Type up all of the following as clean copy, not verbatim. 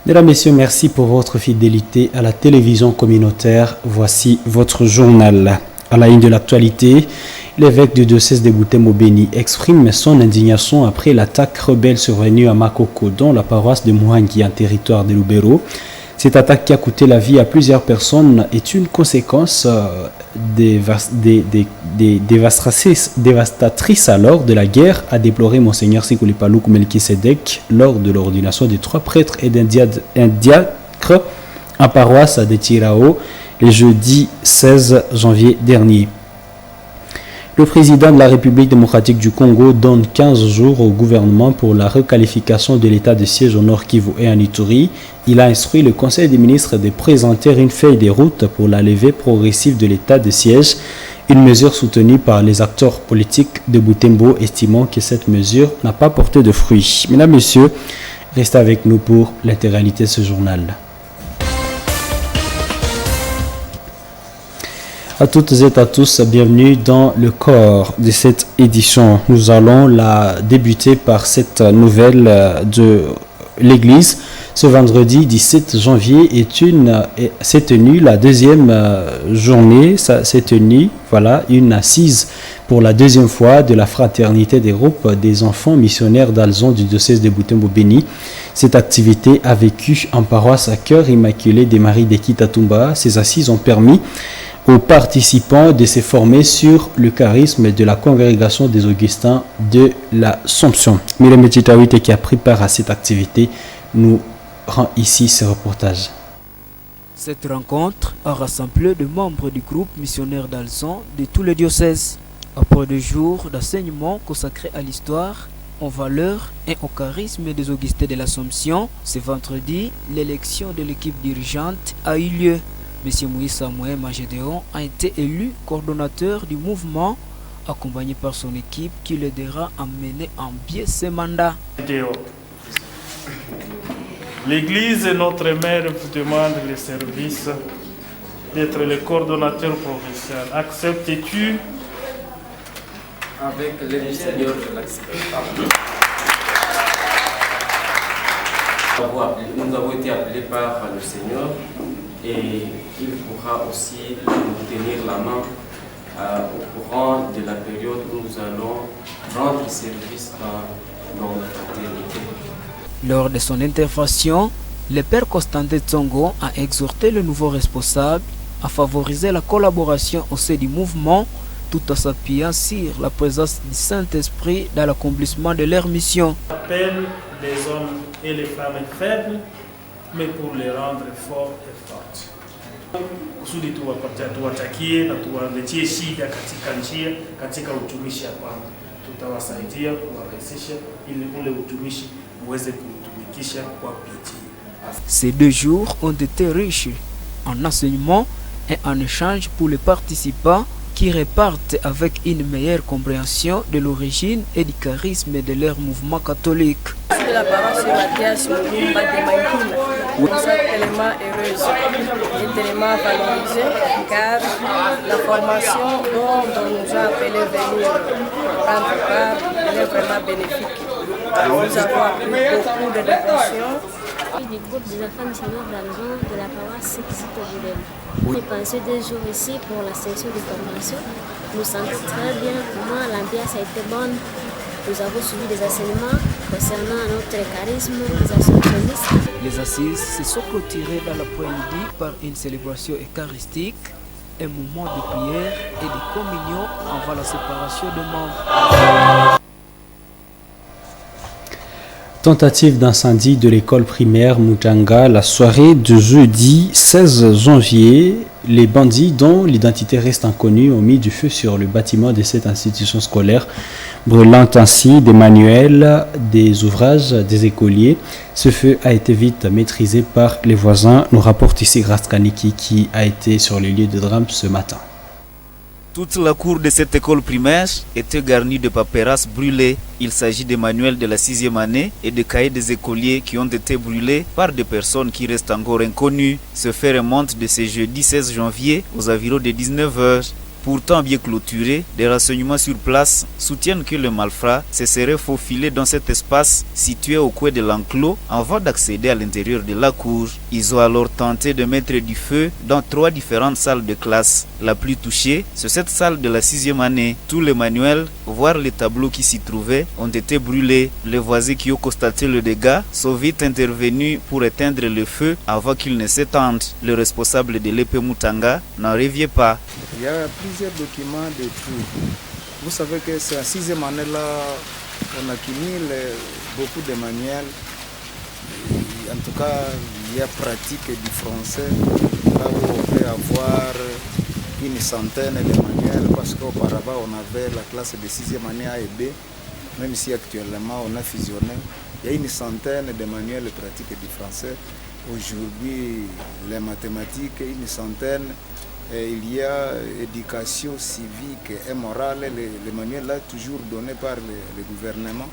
Mesdames, Messieurs, merci pour votre fidélité à la télévision communautaire. Voici votre journal. À la une de l'actualité, l'évêque du diocèse de Butembo Béni exprime son indignation après l'attaque rebelle survenue à Makoko, dans la paroisse de Mouhangi, en territoire de Lubero. Cette attaque qui a coûté la vie à plusieurs personnes est une conséquence dévastatrice alors de la guerre, a déploré Monseigneur Sikoulipaloukou Melkisedek lors de l'ordination de 3 prêtres et d'un diacre en paroisse de Tirao le jeudi 16 janvier dernier. Le président de la République démocratique du Congo donne 15 jours au gouvernement pour la requalification de l'état de siège au Nord Kivu et en Ituri. Il a instruit le Conseil des ministres de présenter une feuille de route pour la levée progressive de l'état de siège, une mesure soutenue par les acteurs politiques de Butembo, estimant que cette mesure n'a pas porté de fruits. Mesdames, Messieurs, restez avec nous pour l'intégralité de ce journal. À toutes et à tous, bienvenue dans le corps de cette édition. Nous allons la débuter par cette nouvelle de l'Église. Ce vendredi 17 janvier s'est tenue la deuxième journée, s'est tenue une assise pour la deuxième fois de la fraternité des groupes des enfants missionnaires d'Alzon du diocèse de Butembo Béni. Cette activité a vécu en paroisse à Cœur Immaculé des Maries de Kitatumba. Ces assises ont permis aux participants de se former sur le charisme de la congrégation des Augustins de l'Assomption. Mylène Metitawite, qui a pris part à cette activité, nous rend ici ce reportage. Cette rencontre a rassemblé des membres du groupe missionnaire d'Alzon de tous les diocèses. Après 2 jours d'enseignement consacrés à l'histoire, aux valeurs et au charisme des Augustins de l'Assomption, ce vendredi, l'élection de l'équipe dirigeante a eu lieu. M. Moïse Samuel Magédéon a été élu coordonnateur du mouvement, accompagné par son équipe qui l'aidera à mener en bien ce mandat. L'Église et notre mère vous demandent le service d'être le coordonnateur provincial. Acceptes-tu? Avec l'aide du Seigneur, je l'accepte. Nous avons été appelés par le Seigneur et il pourra aussi nous tenir la main au courant de la période où nous allons rendre service dans notre fraternité. Lors de son intervention, le père Constantin Tsongo a exhorté le nouveau responsable à favoriser la collaboration au sein du mouvement tout en s'appuyant sur la présence du Saint-Esprit dans l'accomplissement de leur mission. Appelle les hommes et les femmes faibles, mais pour les rendre forts et fortes. Kusudi tuwatakie na tuwaletie shida katika njia, katika utumishi ya kwamba tutawasaidia kuwarahisisha ili ule utumishi uweze kutumikisha kwa bidii. Ces 2 jours ont été riches en enseignement et en échange pour les participants qui repartent avec une meilleure compréhension de l'origine et du charisme de leur mouvement catholique. La paroisse Mathias Mumba de Maïkina. Nous sommes tellement heureuses et tellement valorisées car la formation dont nous a appelé venir prendre part est vraiment bénéfique. Nous avons appris beaucoup de dévotion. Du groupe des enfants missionnaires d'Alzon de la paroisse Sito-Boudem. J'ai passé 2 jours ici pour la session de formation. Nous sentons très bien. Pour moi, l'ambiance a été bonne. Nous avons suivi des enseignements concernant notre charisme, les assomptionnistes. Les assises se sont clôturées dans l'après-midi par une célébration eucharistique, un moment de prière et de communion avant la séparation des membres. Tentative d'incendie de l'école primaire Mutanga la soirée de jeudi 16 janvier. Les bandits, dont l'identité reste inconnue, ont mis du feu sur le bâtiment de cette institution scolaire, brûlant ainsi des manuels, des ouvrages, des écoliers. Ce feu a été vite maîtrisé par les voisins, nous rapporte ici Grace Kaniki qui a été sur les lieux de drame ce matin. Toute la cour de cette école primaire était garnie de paperasses brûlées. Il s'agit des manuels de la 6e année et de cahiers des écoliers qui ont été brûlés par des personnes qui restent encore inconnues. Ce fait remonte de ce jeudi 16 janvier aux environs de 19h. Pourtant bien clôturé, des renseignements sur place soutiennent que le malfrat se serait faufilé dans cet espace situé au coin de l'enclos avant d'accéder à l'intérieur de la cour. Ils ont alors tenté de mettre du feu dans 3 différentes salles de classe. La plus touchée, c'est cette salle de la 6e année. Tous les manuels, voire les tableaux qui s'y trouvaient, ont été brûlés. Les voisins qui ont constaté le dégât sont vite intervenus pour éteindre le feu avant qu'il ne s'étende. Le responsable de l'EP Mutanga n'en revient pas. Il y a plusieurs documents de tout. Vous savez que c'est la 6e année là, on accumule beaucoup de manuels. En tout cas, il y a pratique du français, là où on peut avoir une centaine de manuels, parce qu'auparavant on avait la classe de 6e année A et B, même si actuellement on a fusionné. Il y a une centaine de manuels pratiques du français. Aujourd'hui, les mathématiques, une centaine. Et il y a éducation civique et morale, les manuels là toujours donnés par le gouvernement.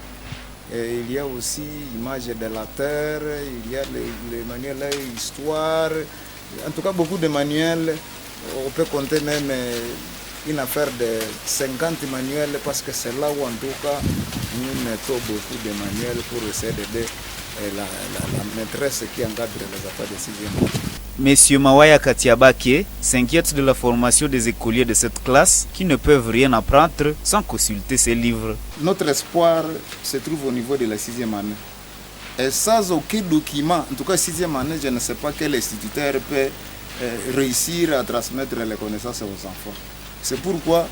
Et il y a aussi image de la terre, il y a les manuels là, histoire. En tout cas, beaucoup de manuels. On peut compter même une affaire de 50 manuels parce que c'est là où en tout cas nous mettons beaucoup de manuels pour essayer d'aider la maîtresse qui encadre les affaires de 6e. Monsieur Mawaya Katiabake s'inquiète de la formation des écoliers de cette classe qui ne peuvent rien apprendre sans consulter ces livres. Notre espoir se trouve au niveau de la 6e année. Et sans aucun document, en tout cas 6e année, je ne sais pas quel instituteur peut réussir à transmettre les connaissances aux enfants. C'est pourquoi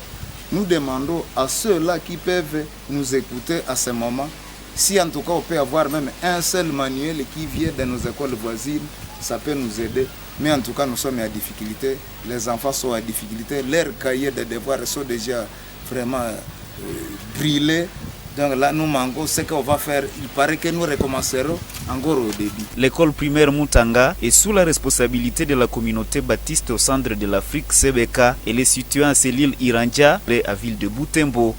nous demandons à ceux-là qui peuvent nous écouter à ce moment, si en tout cas on peut avoir même un seul manuel qui vient de nos écoles voisines, ça peut nous aider. Mais en tout cas, nous sommes à difficulté. Les enfants sont à difficulté. Leurs cahiers de devoirs sont déjà vraiment brûlés. Donc là, nous manquons ce qu'on va faire. Il paraît que nous recommencerons encore au début. L'école primaire Mutanga est sous la responsabilité de la communauté baptiste au centre de l'Afrique, CBK. Elle est située en Cellule Irandja, à ville de Butembo.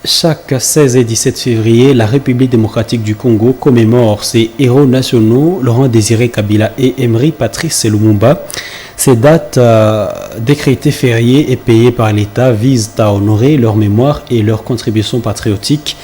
Chaque 16 et 17 février, la République démocratique du Congo commémore ses héros nationaux, Laurent Désiré Kabila et Emery Patrice Lumumba. Ces dates décrétées fériées et payées par l'État visent à honorer leur mémoire et leur contribution patriotique.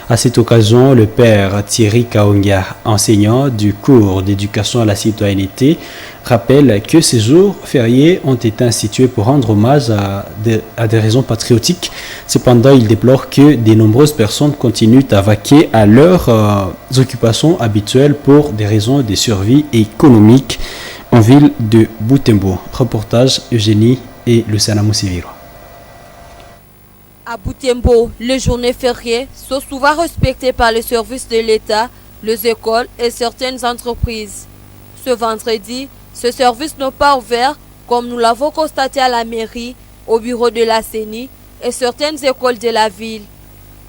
À cette occasion, le père Thierry Kaonga, enseignant du cours d'éducation à la citoyenneté, rappelle que ces jours fériés ont été institués pour rendre hommage à des raisons patriotiques. Cependant, il déplore que de nombreuses personnes continuent à vaquer à leurs occupations habituelles pour des raisons de survie économique en ville de Butembo. Reportage Eugénie et Luciana Moussiviro. À Butembo, les journées fériées sont souvent respectées par les services de l'État, les écoles et certaines entreprises. Ce vendredi, ce service n'est pas ouvert comme nous l'avons constaté à la mairie, au bureau de la CENI et certaines écoles de la ville.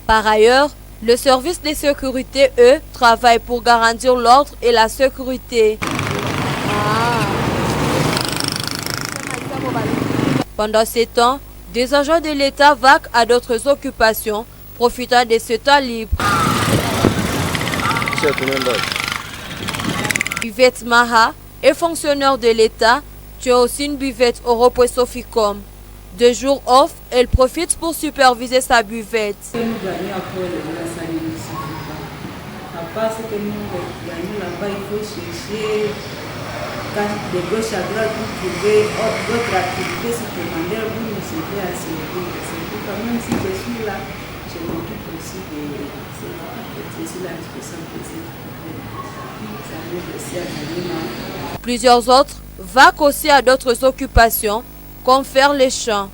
Par ailleurs, le service de sécurité, eux, travaille pour garantir l'ordre et la sécurité. Pendant ces temps, des agents de l'État vaquent à d'autres occupations, profitant de ce temps libre. Yvette Maha est fonctionnaire de l'État, tient aussi une buvette au repos Soficom. 2 jours off, elle profite pour superviser sa buvette. De gauche à droite pour trouver d'autres activités supplémentaires pour nous aider à servir. C'est pourquoi même si je suis là, je m'occupe aussi de cette activité. Je suis la responsable de cette. Plusieurs autres vaquent aussi à d'autres occupations, comme faire les champs.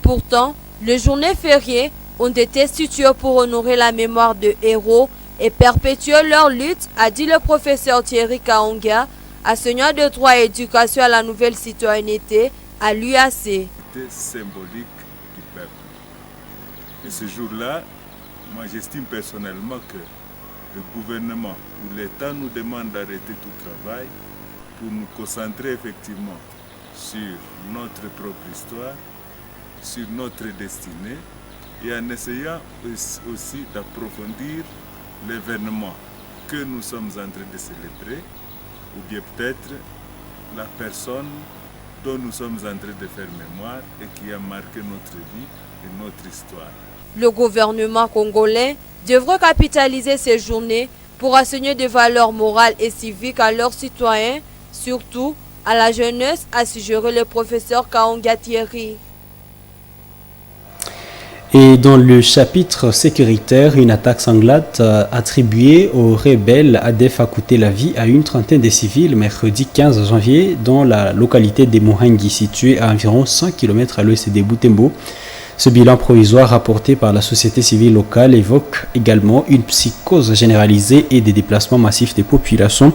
Pourtant, les journées fériées ont été instituées pour honorer la mémoire de héros et perpétuer leur lutte, a dit le professeur Thierry Kaonga, enseignant de droit et éducation à la nouvelle citoyenneté à l'UAC. C'était symbolique du peuple. Et ce jour-là, moi j'estime personnellement que le gouvernement ou l'État nous demande d'arrêter tout travail pour nous concentrer effectivement sur notre propre histoire, sur notre destinée et en essayant aussi d'approfondir l'événement que nous sommes en train de célébrer ou bien peut-être la personne dont nous sommes en train de faire mémoire et qui a marqué notre vie et notre histoire. Le gouvernement congolais devrait capitaliser ces journées pour enseigner des valeurs morales et civiques à leurs citoyens, surtout à la jeunesse, a suggéré le professeur Kaonga Thierry. Et dans le chapitre sécuritaire, une attaque sanglante attribuée aux rebelles ADF a coûté la vie à une trentaine de civils mercredi 15 janvier dans la localité de Muhangi, située à environ 100 km à l'ouest de Butembo. Ce bilan provisoire rapporté par la société civile locale évoque également une psychose généralisée et des déplacements massifs des populations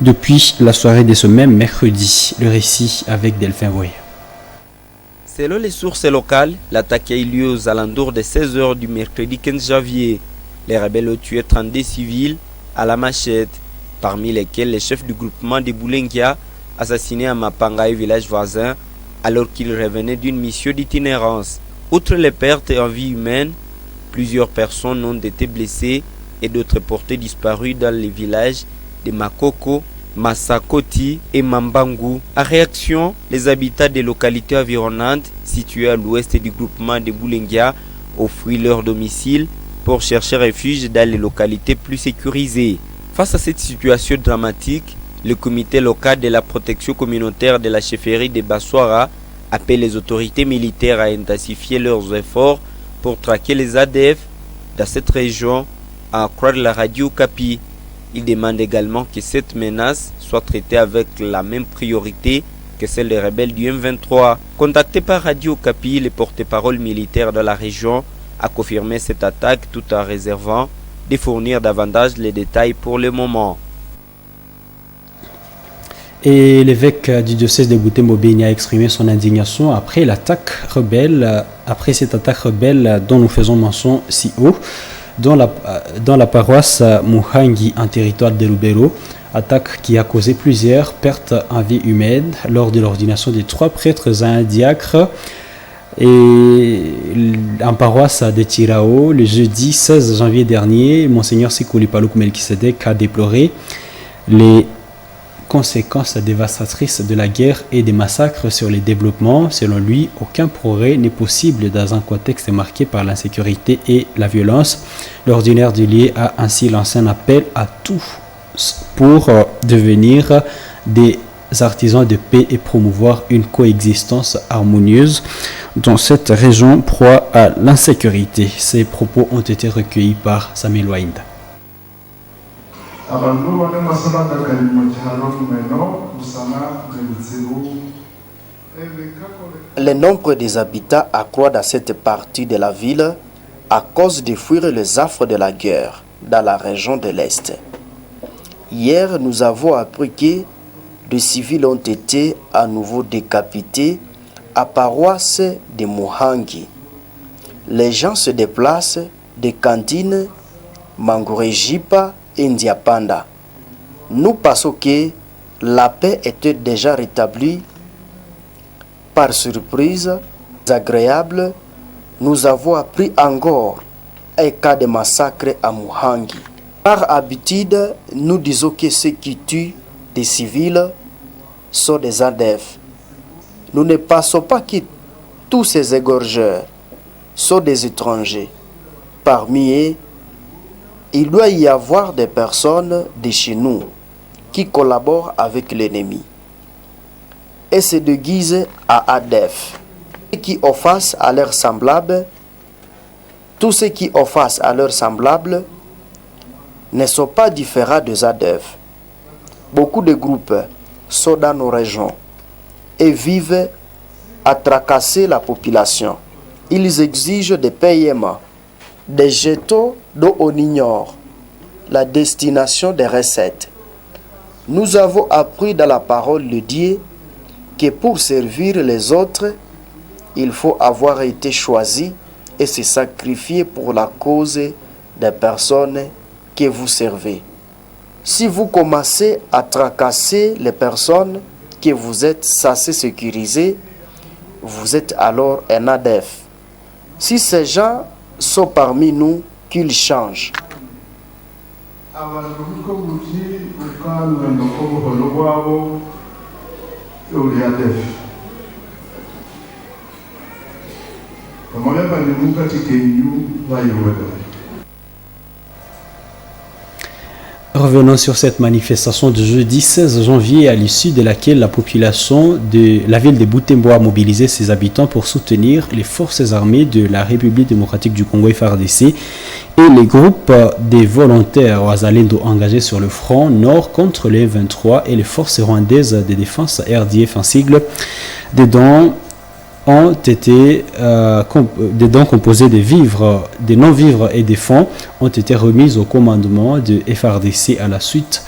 depuis la soirée de ce même mercredi. Le récit avec Delphin Voyer. Selon les sources locales, l'attaque a eu lieu aux alentours de 16h du mercredi 15 janvier. Les rebelles ont tué 32 civils à la machette, parmi lesquels le chef du groupement de Boulengia, assassiné à Mapanga et village voisin, alors qu'il revenait d'une mission d'itinérance. Outre les pertes en vie humaine, plusieurs personnes ont été blessées et d'autres portées disparues dans les villages de Makoko, Masakoti et Mambangu. En réaction, les habitants des localités environnantes situées à l'ouest du groupement de Boulengia ont fui leur domicile pour chercher refuge dans les localités plus sécurisées. Face à cette situation dramatique, le comité local de la protection communautaire de la chefferie de Bassouara appelle les autorités militaires à intensifier leurs efforts pour traquer les ADF dans cette région, à croire la radio Okapi. Il demande également que cette menace soit traitée avec la même priorité que celle des rebelles du M23. Contacté par Radio Okapi, le porte-parole militaire de la région a confirmé cette attaque tout en réservant de fournir davantage les détails pour le moment. Et l'évêque du diocèse de Butembo Beni a exprimé son indignation après cette attaque rebelle dont nous faisons mention si haut dans la paroisse Muhangi en territoire de Lubero, attaque qui a causé plusieurs pertes en vie humaine lors de l'ordination de 3 prêtres et un diacre et en paroisse de Tirao le jeudi 16 janvier dernier. Monseigneur Sikuli Palouk Melkisedek a déploré les conséquences dévastatrices de la guerre et des massacres sur les développements. Selon lui, aucun progrès n'est possible dans un contexte marqué par l'insécurité et la violence. L'ordinaire du lieu a ainsi lancé un appel à tous pour devenir des artisans de paix et promouvoir une coexistence harmonieuse dans cette région proie à l'insécurité. Ces propos ont été recueillis par Samuel Wainda. Le nombre des habitants accroît dans cette partie de la ville à cause de fuir les affres de la guerre dans la région de l'Est. Hier, nous avons appris que des civils ont été à nouveau décapités à paroisse de Muhangi. Les gens se déplacent des cantines Mangorejipa et Ndiapanda. Nous pensons que la paix était déjà rétablie. Par surprise agréable, nous avons appris encore un cas de massacre à Muhangi. Par habitude, nous disons que ceux qui tuent des civils sont des ADF. Nous ne pensons pas que tous ces égorgeurs sont des étrangers. Parmi eux, il doit y avoir des personnes de chez nous qui collaborent avec l'ennemi et se déguisent à ADF. Qui offensent à leurs semblables, tous ceux qui offensent à leurs semblables ne sont pas différents des ADF. Beaucoup de groupes sont dans nos régions et vivent à tracasser la population. Ils exigent des paiements, des jetons dont on ignore la destination des recettes. Nous avons appris dans la parole de Dieu que pour servir les autres, il faut avoir été choisi et se sacrifier pour la cause des personnes que vous servez. Si vous commencez à tracasser les personnes que vous êtes censés sécuriser, vous êtes alors un ADF. Si ces gens sont parmi nous, qu'ils changent. Revenons sur cette manifestation de jeudi 16 janvier à l'issue de laquelle la population de la ville de Butembo a mobilisé ses habitants pour soutenir les forces armées de la République démocratique du Congo FARDC et les groupes des volontaires Wazalendo engagés sur le front nord contre les 23 et les forces rwandaises de défense RDF en sigle. Dedans ont été composés de vivres, des non-vivres et des fonds ont été remis au commandement de FARDC à la suite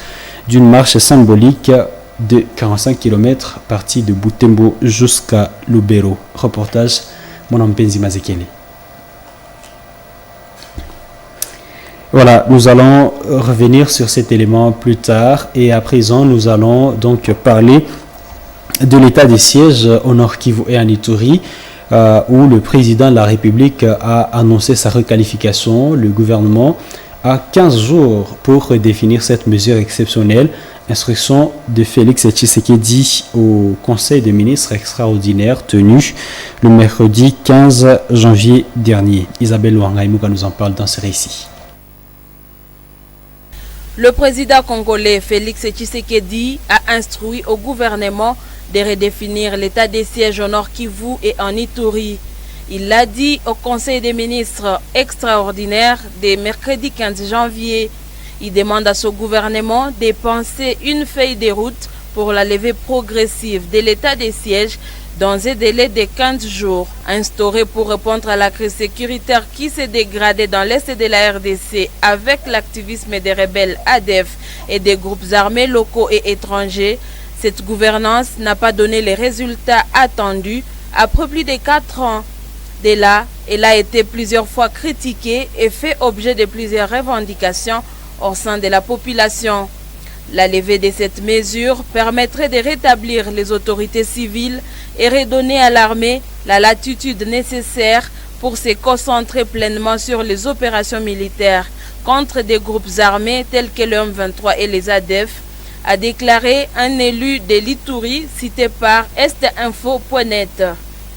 d'une marche symbolique de 45 km partie de Butembo jusqu'à Lubero. Reportage Monampenzi Mazekele. Voilà, nous allons revenir sur cet élément plus tard et à présent nous allons donc parler de l'état des sièges au Nord Kivu et en Ituri, où le président de la République a annoncé sa requalification. Le gouvernement a 15 jours pour définir cette mesure exceptionnelle. Instruction de Félix Tshisekedi au Conseil des ministres extraordinaire tenu le mercredi 15 janvier dernier. Isabelle Ouangaïmouka nous en parle dans ce récit. Le président congolais Félix Tshisekedi a instruit au gouvernement de redéfinir l'état des sièges au Nord Kivu et en Ituri. Il l'a dit au Conseil des ministres extraordinaire de mercredi 15 janvier. Il demande à ce gouvernement de penser une feuille de route pour la levée progressive de l'état des sièges dans un délai de 15 jours, instauré pour répondre à la crise sécuritaire qui s'est dégradée dans l'est de la RDC avec l'activisme des rebelles ADF et des groupes armés locaux et étrangers. Cette gouvernance n'a pas donné les résultats attendus après plus de 4 ans. Dès là, elle a été plusieurs fois critiquée et fait objet de plusieurs revendications au sein de la population. La levée de cette mesure permettrait de rétablir les autorités civiles et redonner à l'armée la latitude nécessaire pour se concentrer pleinement sur les opérations militaires contre des groupes armés tels que le M23 et les ADF, a déclaré un élu de l'Ituri cité par estinfo.net.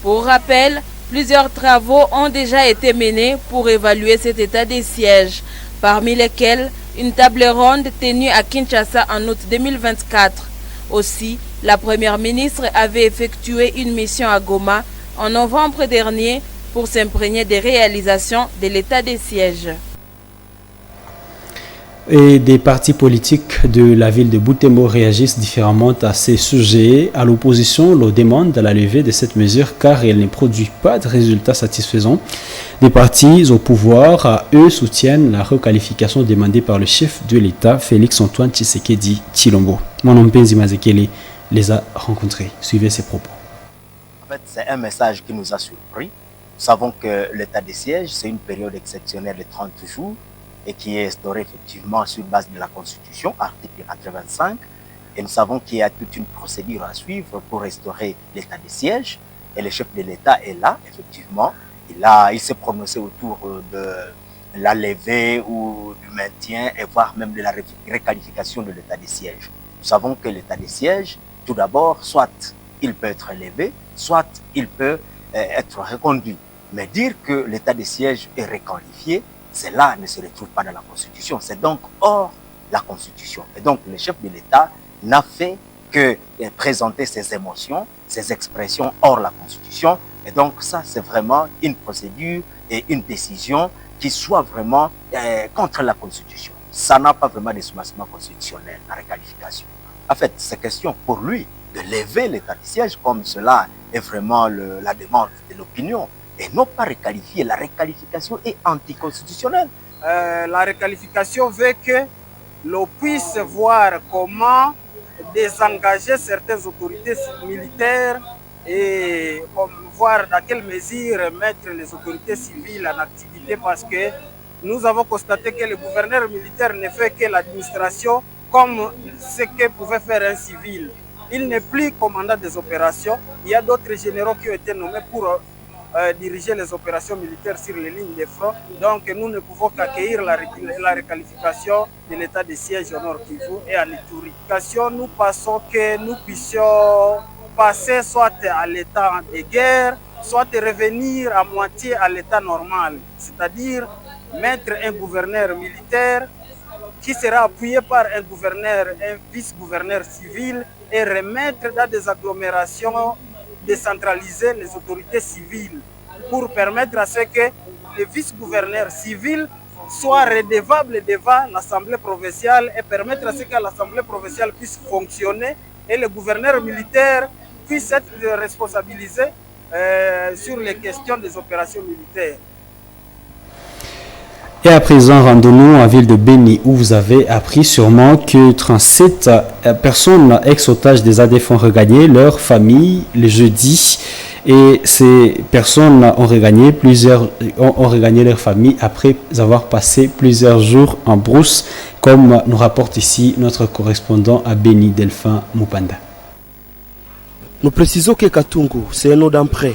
Pour rappel, plusieurs travaux ont déjà été menés pour évaluer cet état des sièges, parmi lesquels une table ronde tenue à Kinshasa en août 2024. Aussi, la première ministre avait effectué une mission à Goma en novembre dernier pour s'imprégner des réalisations de l'état des sièges. Et des partis politiques de la ville de Butembo réagissent différemment à ces sujets. À l'opposition, l'on demande la levée de cette mesure car elle ne produit pas de résultats satisfaisants. Des partis au pouvoir, eux, soutiennent la requalification demandée par le chef de l'État, Félix-Antoine Tshisekedi Tshilombo. Monampenzi Mazekele les a rencontrés. Suivez ses propos. En fait, c'est un message qui nous a surpris. Nous savons que l'état des sièges, c'est une période exceptionnelle de 30 jours. Et qui est instauré effectivement sur base de la Constitution, article 85. Et nous savons qu'il y a toute une procédure à suivre pour restaurer l'état des sièges. Et le chef de l'État est là, effectivement. Il s'est prononcé autour de la levée ou du maintien et voire même de la requalification de l'état des sièges. Nous savons que l'état des sièges, tout d'abord, soit il peut être levé, soit il peut être reconduit. Mais dire que l'état des sièges est requalifié, cela ne se retrouve pas dans la Constitution. C'est donc hors la Constitution. Et donc, le chef de l'État n'a fait que présenter ses émotions, ses expressions hors la Constitution. Et donc, ça, c'est vraiment une procédure et une décision qui soit vraiment contre la Constitution. Ça n'a pas vraiment de soubassement constitutionnel, la requalification. En fait, c'est question pour lui de lever l'état de siège comme cela est vraiment la demande de l'opinion. Et non pas requalifier. La requalification est anticonstitutionnelle. La requalification veut que l'on puisse voir comment désengager certaines autorités militaires et voir dans quelle mesure mettre les autorités civiles en activité parce que nous avons constaté que le gouverneur militaire ne fait que l'administration comme ce que pouvait faire un civil. Il n'est plus commandant des opérations. Il y a d'autres généraux qui ont été nommés pour diriger les opérations militaires sur les lignes de front. Donc nous ne pouvons qu'accueillir la requalification de l'état de siège au Nord Kivu et à Ituri. Nous pensons que nous puissions passer soit à l'état de guerre, soit revenir à moitié à l'état normal, c'est-à-dire mettre un gouverneur militaire qui sera appuyé par un gouverneur, un vice-gouverneur civil et remettre dans des agglomérations décentralisées les autorités civiles pour permettre à ce que le vice-gouverneur civil soit redevable devant l'Assemblée provinciale et permettre à ce que l'Assemblée provinciale puisse fonctionner et le gouverneur militaire puisse être responsabilisé sur les questions des opérations militaires. Et à présent, rendons-nous en ville de Béni où vous avez appris sûrement que 37 personnes ex-otages des ADF ont regagné leur famille le jeudi. Et ces personnes ont regagné leur famille après avoir passé plusieurs jours en brousse, comme nous rapporte ici notre correspondant à Béni, Delphin Mupanda. Nous précisons que Katungu, c'est un nom d'emprunt.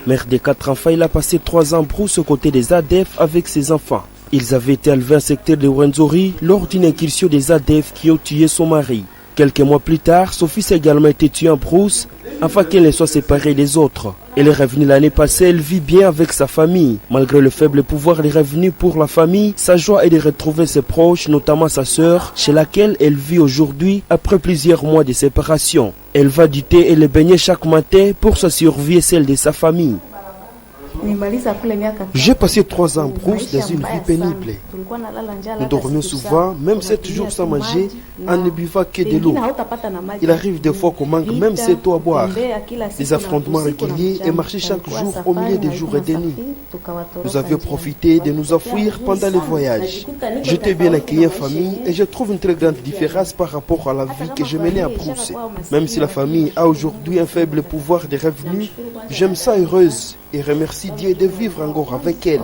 Mère de 4 enfants, il a passé 3 ans en brousse aux côtés des ADF avec ses enfants. Ils avaient été enlevés en secteur de Rwenzori lors d'une incursion des ADF qui ont tué son mari. Quelques mois plus tard, son fils a également été tué en brousse afin qu'elle ne soit séparée des autres. Elle est revenue l'année passée, elle vit bien avec sa famille. Malgré le faible pouvoir des revenus pour la famille, sa joie est de retrouver ses proches, notamment sa sœur, chez laquelle elle vit aujourd'hui après plusieurs mois de séparation. Elle va du thé et le baigner chaque matin pour sa survie et celle de sa famille. J'ai passé 3 ans en brousse dans une vie pénible. Nous dormions souvent, même 7 jours sans manger, en ne buvant que de l'eau. Il arrive des fois qu'on manque même cette eau à boire. Des affrontements réguliers et marcher chaque jour au milieu des jours et des nuits. Nous avions profité de nous enfouir pendant les voyages. J'étais bien accueilli en famille et je trouve une très grande différence par rapport à la vie que je menais en brousse. Même si la famille a aujourd'hui un faible pouvoir de revenus, je me sens heureuse et remercie Dieu de vivre encore avec elle.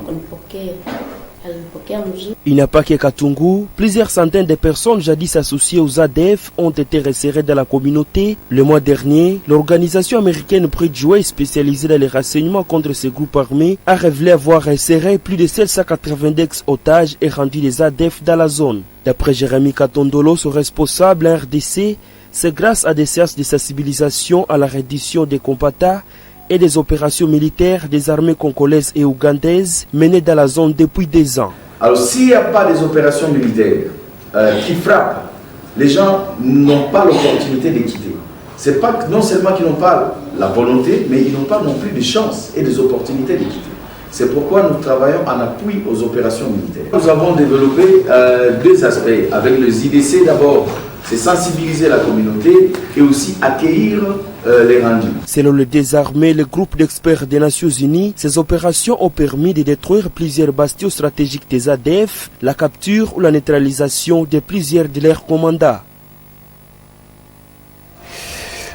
Il n'y a pas que Katungu, plusieurs centaines de personnes jadis associées aux ADF ont été resserrées dans la communauté. Le mois dernier, l'organisation américaine Bridgeway, spécialisée dans les renseignements contre ces groupes armés, a révélé avoir resserré plus de 790 otages et rendu les ADF dans la zone. D'après Jérémy Katondolo, son responsable en RDC, c'est grâce à des séances de sensibilisation à la reddition des combattants et des opérations militaires des armées congolaises et ougandaises menées dans la zone depuis des ans. Alors s'il n'y a pas des opérations militaires qui frappent, les gens n'ont pas l'opportunité de quitter. C'est pas non seulement qu'ils n'ont pas la volonté, mais ils n'ont pas non plus de chance et des opportunités de quitter. C'est pourquoi nous travaillons en appui aux opérations militaires. Nous avons développé 2 aspects avec les IDC d'abord. C'est sensibiliser la communauté et aussi accueillir les rendus. Selon le désarmé, le groupe d'experts des Nations Unies, ces opérations ont permis de détruire plusieurs bastions stratégiques des ADF, la capture ou la neutralisation de plusieurs de leurs commandants.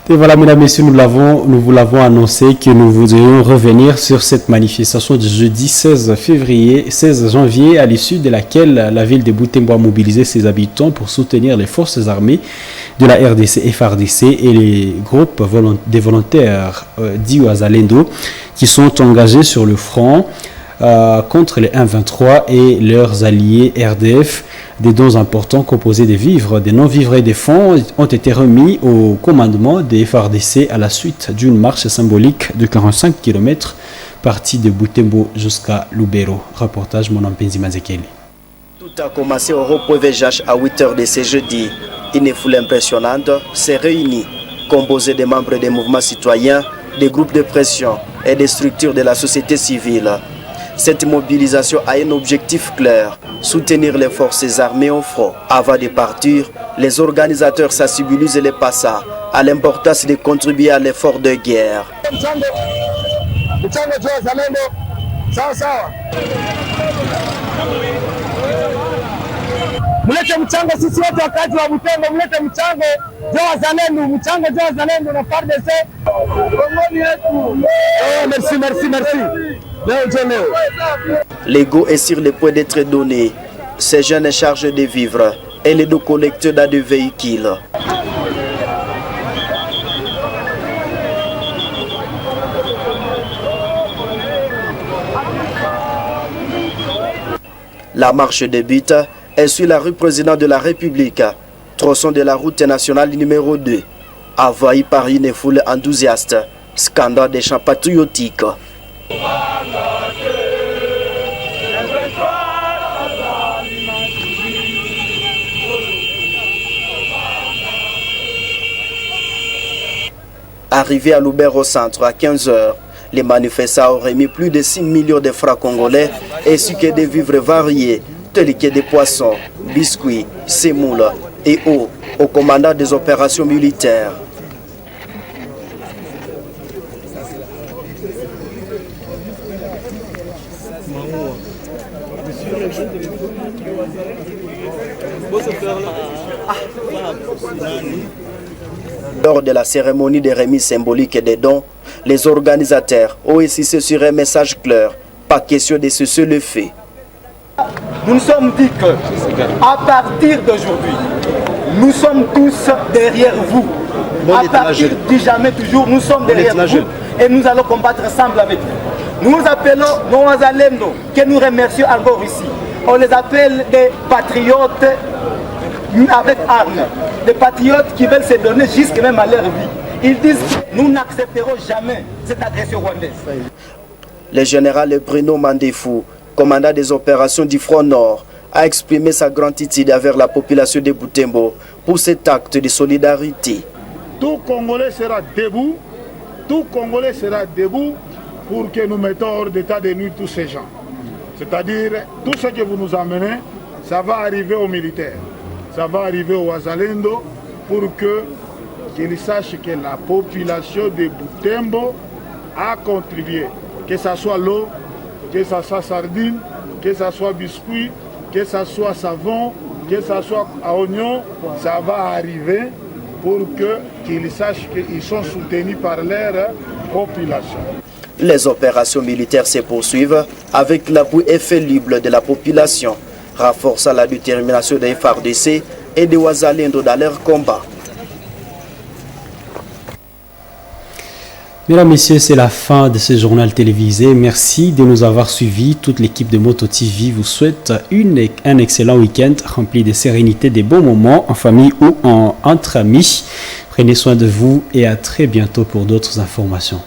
Et voilà, mesdames et messieurs, nous vous l'avons annoncé que nous voudrions revenir sur cette manifestation du jeudi 16 janvier, à l'issue de laquelle la ville de Butembo a mobilisé ses habitants pour soutenir les forces armées de la RDC, FARDC et les groupes des volontaires dits Wazalendo qui sont engagés sur le front contre les M23 et leurs alliés RDF. Des dons importants composés de vivres, des non-vivres et des fonds ont été remis au commandement des FARDC à la suite d'une marche symbolique de 45 km partie de Butembo jusqu'à Lubero. Reportage Monampenzi Mazekele. Tout a commencé au rond-point VGH à 8h de ce jeudi. Une foule impressionnante s'est réunie, composée de membres des mouvements citoyens, des groupes de pression et des structures de la société civile. Cette mobilisation a un objectif clair, soutenir les forces armées au front. Avant de partir, les organisateurs sensibilisent les passants à l'importance de contribuer à l'effort de guerre. Mlete mchango sisi wote wakati wa Butembo, mlete mchango jo wazalendo, mchango jo wazalendo na FARDC. Kongoni yetu. Merci. L'ego est sur le point d'être donné. Ces jeunes chargent de vivres et les deux collecteurs dans des véhicules. La marche débute et suit la rue Président de la République, tronçon de la route nationale numéro 2, envahi par une foule enthousiaste, scandant des chants patriotiques. Arrivé à Loubert au centre à 15 h, les manifestants auraient mis plus de 6 millions de francs congolais ainsi que des vivres variés, tels que des poissons, biscuits, sémoules et eau au commandant des opérations militaires. Lors de la cérémonie de remise symbolique des dons, les organisateurs ont insisté sur un message clair, pas question de cesser le fait. Nous nous sommes dit que, à partir d'aujourd'hui, nous sommes tous derrière vous. À partir du jamais toujours, nous sommes derrière vous et nous allons combattre ensemble avec vous. Nous appelons nos Wazalendo, que nous remercions encore ici. On les appelle des patriotes avec armes, des patriotes qui veulent se donner jusqu'à même à leur vie. Ils disent que nous n'accepterons jamais cette agression rwandaise. Le général Bruno Mandefou, commandant des opérations du Front Nord, a exprimé sa gratitude envers la population de Butembo pour cet acte de solidarité. Tout Congolais sera debout, pour que nous mettons hors d'état de nuire tous ces gens. C'est-à-dire, tout ce que vous nous amenez, ça va arriver aux militaires, ça va arriver aux Wazalendo, pour qu'ils sachent que la population de Butembo a contribué, que ce soit l'eau, que ce soit sardine, que ce soit biscuit, que ce soit savon, que ce soit oignon, ça va arriver pour qu'ils sachent qu'ils sont soutenus par leur population. Les opérations militaires se poursuivent avec l'appui infalible de la population, renforçant la détermination des FARDC et des Wazalendo dans leur combat. Mesdames, Messieurs, c'est la fin de ce journal télévisé. Merci de nous avoir suivis. Toute l'équipe de Moto TV vous souhaite un excellent week-end rempli de sérénité, des bons moments en famille ou entre amis. Prenez soin de vous et à très bientôt pour d'autres informations.